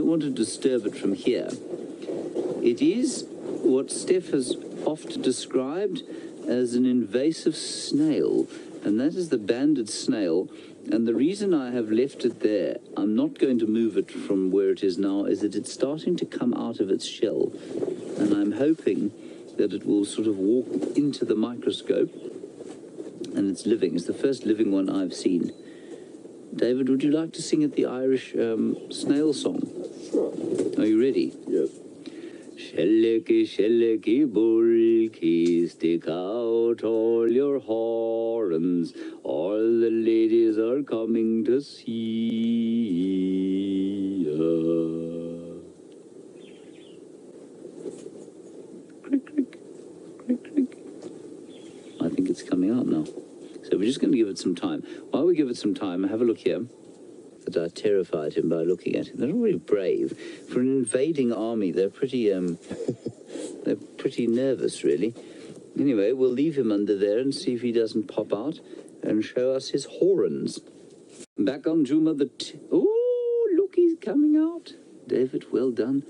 want to disturb it from here. It is what Steph has often described as an invasive snail, and that is the banded snail. And the reason I have left it there, I'm not going to move it from where it is now, is that it's starting to come out of its shell. And I'm hoping that it will sort of walk into the microscope, and it's living. It's the first living one I've seen. David, would you like to sing at the Irish snail song? Sure. Are you ready? Yes. Shelliki, shelliki, bulky, stick out all your horns. All the ladies are coming to see ya. Crick, crick, crick, crick. I think it's coming out now. So we're just going to give it some time. While we give it some time, have a look here. That I terrified him by looking at him. They're not very brave. For an invading army, they're pretty nervous, really. Anyway, we'll leave him under there and see if he doesn't pop out and show us his horns. Back on Djuma, oh, look, he's coming out. David, well done.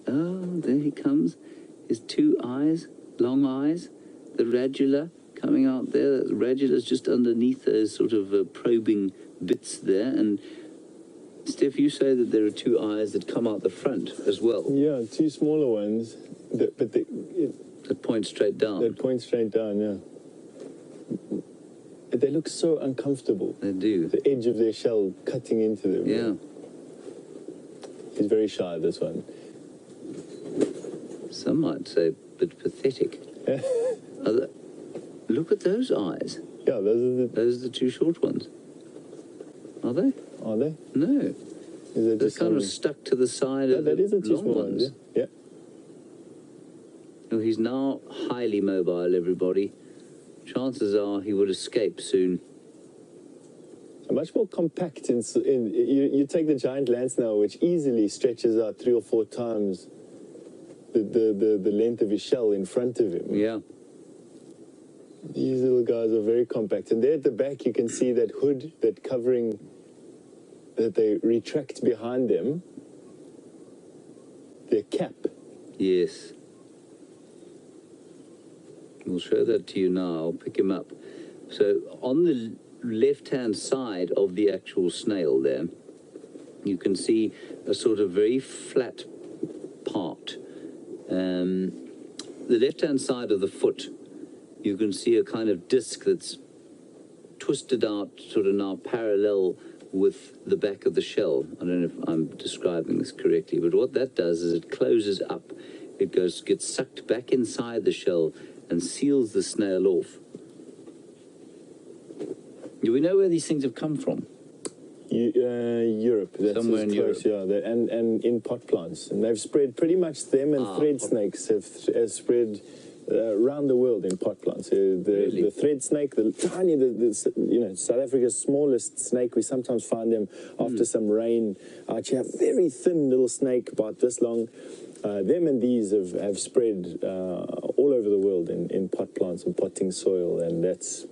Oh, there he comes. His two eyes, long eyes, the radula coming out there. The radula's just underneath those sort of probing bits there, and Steph, you say that there are two eyes that come out the front as well. Yeah, two smaller ones, that point straight down. That point straight down, yeah. They look so uncomfortable. They do. The edge of their shell cutting into them. Yeah. He's very shy, this one. Some might say a bit pathetic. Look at those eyes. Yeah, those are the two short ones. Are they? Are they? No. They're kind of stuck to the side of the long ones. Yeah. Oh, he's now highly mobile, everybody. Chances are he would escape soon. Much more compact. You take the giant land snail, which easily stretches out 3 or 4 times the length of his shell in front of him. Yeah. These little guys are very compact. And there at the back, you can see that hood, that covering that they retract behind them. Their cap. Yes. We'll show that to you now. I'll pick him up. So on the left-hand side of the actual snail there, you can see a sort of very flat part. The left-hand side of the foot, you can see a kind of disc that's twisted out sort of now parallel with the back of the shell. I don't know if I'm describing this correctly, but what that does is it closes up. It gets sucked back inside the shell and seals the snail off. Do we know where these things have come from? Europe. That's somewhere in close, Europe. Yeah, and in pot plants. And they've spread pretty much, them and thread snakes have spread around the world in pot plants. Really? The thread snake, the tiny, South Africa's smallest snake, we sometimes find them after some rain out here. Very thin little snake, about this long. Them and these have spread all over the world in pot plants and potting soil, and that's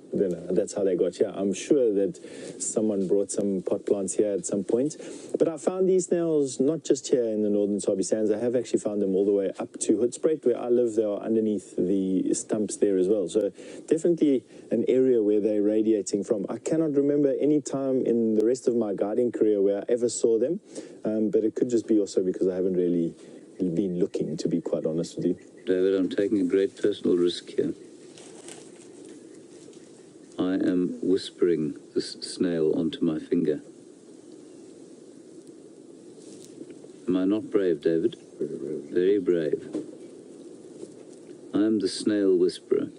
how they got here. I'm sure that someone brought some pot plants here at some point. But I found these snails not just here in the Northern Sabi Sands. I have actually found them all the way up to Hoedspruit, where I live. They are underneath the stumps there as well. So definitely an area where they're radiating from. I cannot remember any time in the rest of my guiding career where I ever saw them, but it could just be also because I haven't really been looking, to be quite honest with you. David, I'm taking a great personal risk here. I am whispering this snail onto my finger. Am I not brave, David? Very brave. I am the Snail Whisperer.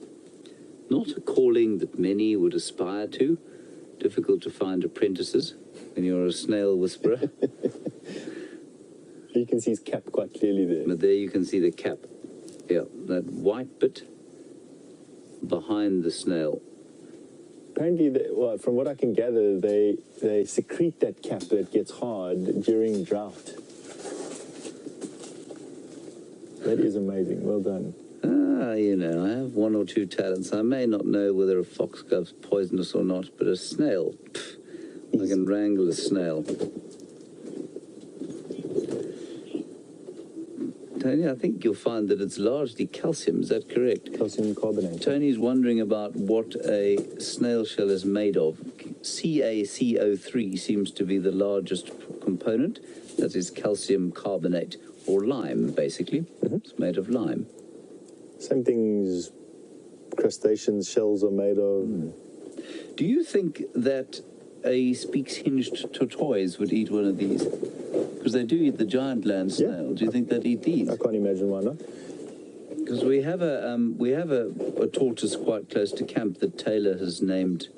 Not a calling that many would aspire to. Difficult to find apprentices when you're a Snail Whisperer. You can see his cap quite clearly there. But there you can see the cap. Yeah, that white bit behind the snail. Apparently, from what I can gather, they secrete that cap that gets hard during drought. That is amazing. Well done. I have 1 or 2 talents. I may not know whether a foxglove's poisonous or not, but a snail, I can wrangle a snail. Tony, I think you'll find that it's largely calcium. Is that correct? Calcium carbonate. Tony's wondering about what a snail shell is made of. CaCO3 seems to be the largest component. That is calcium carbonate, or lime, basically. It's made of lime. Same things crustaceans shells are made of. Do you think that a speaks-hinged tortoise would eat one of these? Because they do eat the giant land snail. Do you think they'd eat these? I can't imagine why not. Because we have a tortoise quite close to camp that Taylor has named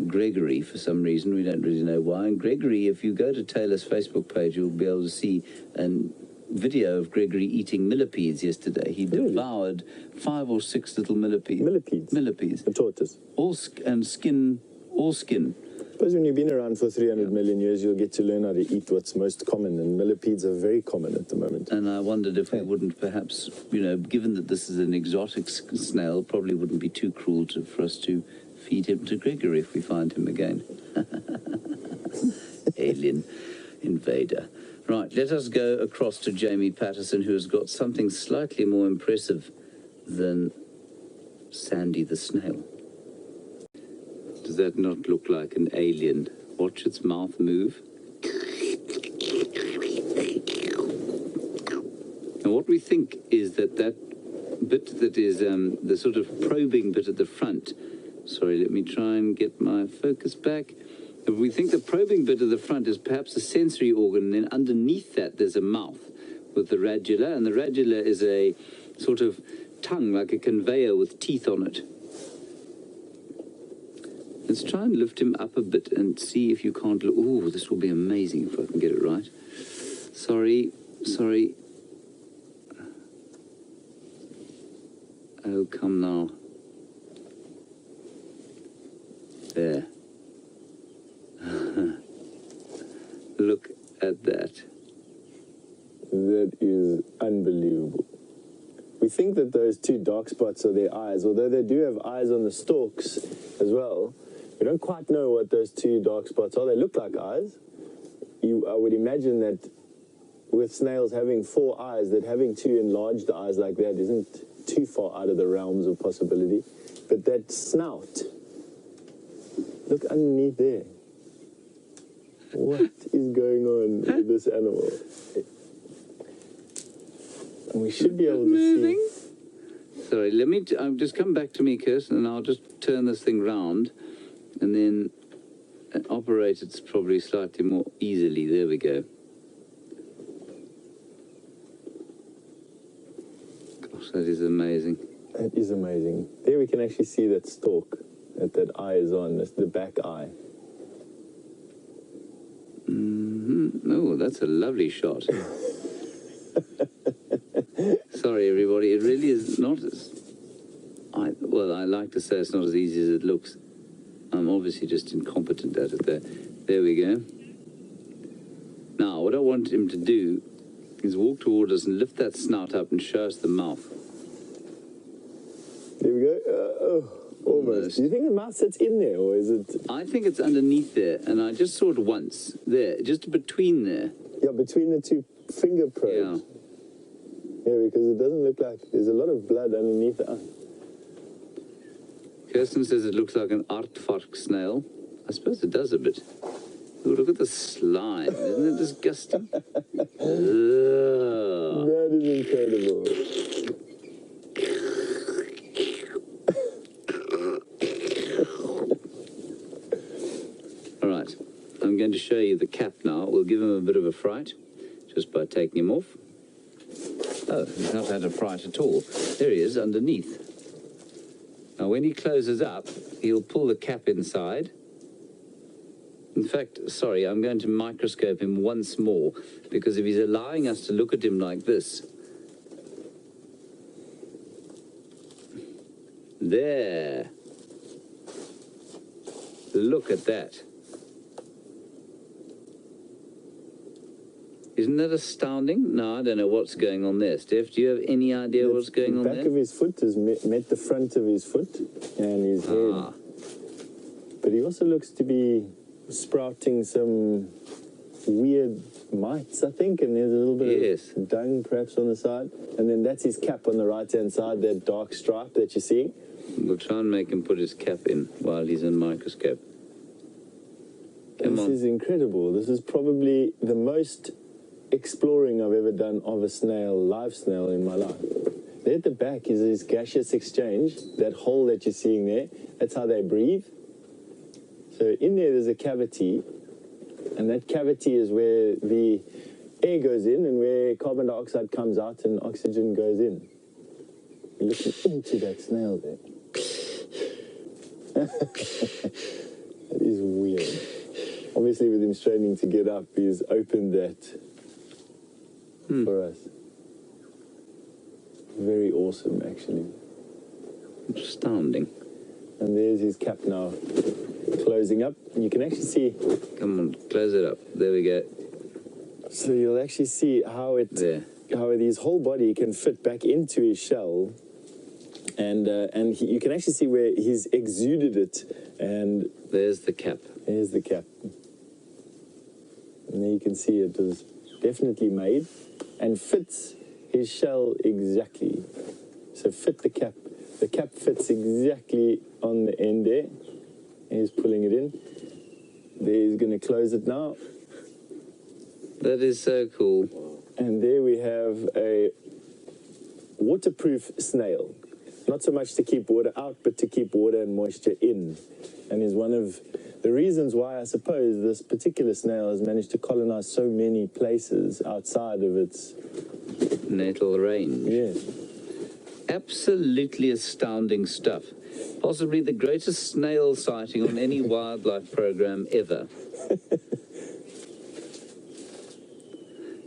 Gregory for some reason. We don't really know why. And Gregory, if you go to Taylor's Facebook page, you'll be able to see a video of Gregory eating millipedes yesterday. He devoured 5 or 6 little millipedes. Millipedes. A tortoise. All skin. I suppose when you've been around for 300 million years, you'll get to learn how to eat what's most common, and millipedes are very common at the moment. And I wondered if we wouldn't perhaps, given that this is an exotic snail, probably wouldn't be too cruel for us to feed him to Gregory if we find him again. Alien invader. Right, let us go across to Jamie Paterson, who has got something slightly more impressive than Sandy the snail. Does that not look like an alien? Watch its mouth move. And what we think is that bit that is the sort of probing bit at the front. Sorry, let me try and get my focus back. We think the probing bit at the front is perhaps a sensory organ, and then underneath that there's a mouth with the radula, and the radula is a sort of tongue, like a conveyor with teeth on it. Let's try and lift him up a bit and see if you can't look. Ooh, this will be amazing if I can get it right. Sorry. Oh, come now. There. Look at that. That is unbelievable. We think that those 2 dark spots are their eyes, although they do have eyes on the stalks as well. We don't quite know what those 2 dark spots are. They look like eyes. I would imagine that with snails having 4 eyes, that having 2 enlarged eyes like that isn't too far out of the realms of possibility. But that snout, look underneath there. What is going on with this animal? And we should be able to see. Sorry, let me just come back to me, Kirsten, and I'll just turn this thing round and then operate it probably slightly more easily. There we go. Gosh, that is amazing. That is amazing. There we can actually see that stalk that eye is on. That's the back eye. Oh, that's a lovely shot. Sorry, everybody. It really is not as... I like to say it's not as easy as it looks. I'm obviously just incompetent at it there. There we go. Now, what I want him to do is walk toward us and lift that snout up and show us the mouth. There we go. Almost. Do you think the mouth sits in there, or is it... I think it's underneath there, and I just saw it once. There, just between there. Yeah, between the 2 finger probes. Yeah, because it doesn't look like... There's a lot of blood underneath the eye. Kirsten says it looks like an aardvark snail. I suppose it does a bit. Ooh, look at the slime. Isn't it disgusting? That is incredible. All right. I'm going to show you the cap now. We'll give him a bit of a fright just by taking him off. Oh, he's not had a fright at all. There he is underneath. Now, when he closes up, he'll pull the cap inside. In fact, sorry, I'm going to microscope him once more, because if he's allowing us to look at him like this... There. Look at that. Isn't that astounding? No, I don't know what's going on there. Steph, do you have any idea what's going on there? The back of his foot has met the front of his foot and his head. But he also looks to be sprouting some weird mites, I think, and there's a little bit of dung perhaps on the side. And then that's his cap on the right-hand side, that dark stripe that you see. We'll try and make him put his cap in while he's in microscope. This is incredible. This is probably the most exploring I've ever done of a snail, live snail, in my life. There at the back is this gaseous exchange, that hole that you're seeing there. That's how they breathe. So in there's a cavity, and that cavity is where the air goes in and where carbon dioxide comes out and oxygen goes in. You're looking into that snail there. That is weird. Obviously, with him straining to get up, he's opened that for us. Very awesome, actually. Astounding. And there's his cap now, closing up. And you can actually see... Come on, close it up. There we go. So you'll actually see how his whole body can fit back into his shell. And you can actually see where he's exuded it. And there's the cap. There's the cap. And there you can see it was definitely made and fits his shell exactly. So fit the cap. The cap fits exactly on the end there. He's pulling it in. There, he's going to close it now. That is so cool. And there we have a waterproof snail. Not so much to keep water out, but to keep water and moisture in. And is one of the reasons why I suppose this particular snail has managed to colonize so many places outside of its natal range. Yes. Absolutely astounding stuff. Possibly the greatest snail sighting on any wildlife program ever.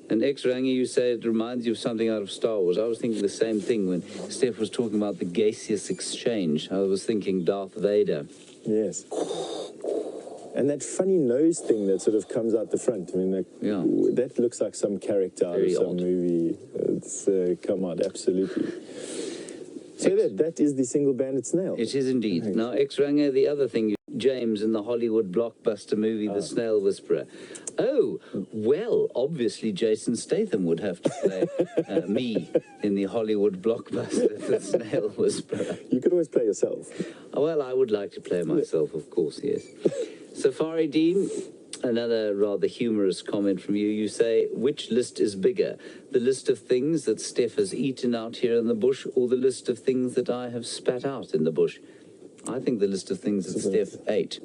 And X-Rangi, you say it reminds you of something out of Star Wars. I was thinking the same thing when Steph was talking about the gaseous exchange. I was thinking Darth Vader. Yes. And that funny nose thing that sort of comes out the front. I mean, that looks like some character out of some movie. It's come out, absolutely. So that is the single-banded snail. It is indeed. Now, X-Rangi, the other thing, James in the Hollywood blockbuster movie, The Snail Whisperer. Oh, well, obviously Jason Statham would have to play me in the Hollywood blockbuster, The Snail Whisperer. You could always play yourself. Well, I would like to play myself, of course, yes. Safari Dean, another rather humorous comment from you. You say, which list is bigger? The list of things that Steph has eaten out here in the bush, or the list of things that I have spat out in the bush? I think the list of things that Steph ate.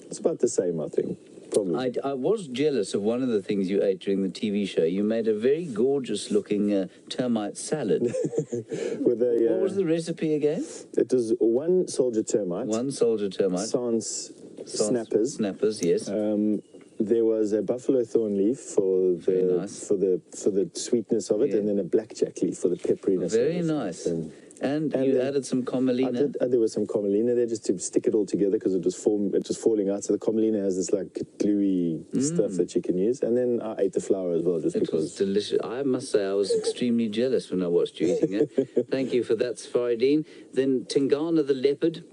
It's about the same, I think. Probably. I was jealous of one of the things you ate during the TV show. You made a very gorgeous-looking termite salad. With what was the recipe again? It was one soldier termite. One soldier termite. Sans snappers. Snappers, yes. There was a buffalo thorn leaf for the sweetness of it, and then a blackjack leaf for the pepperiness. Very nice. And you added some commelina. There was some commelina there just to stick it all together because it was falling out. So the commelina has this like gluey stuff that you can use. And then I ate the flour as well, just because. It was delicious. I must say I was extremely jealous when I watched you eating it. Thank you for that, Safari Dean. Then Tingana the leopard.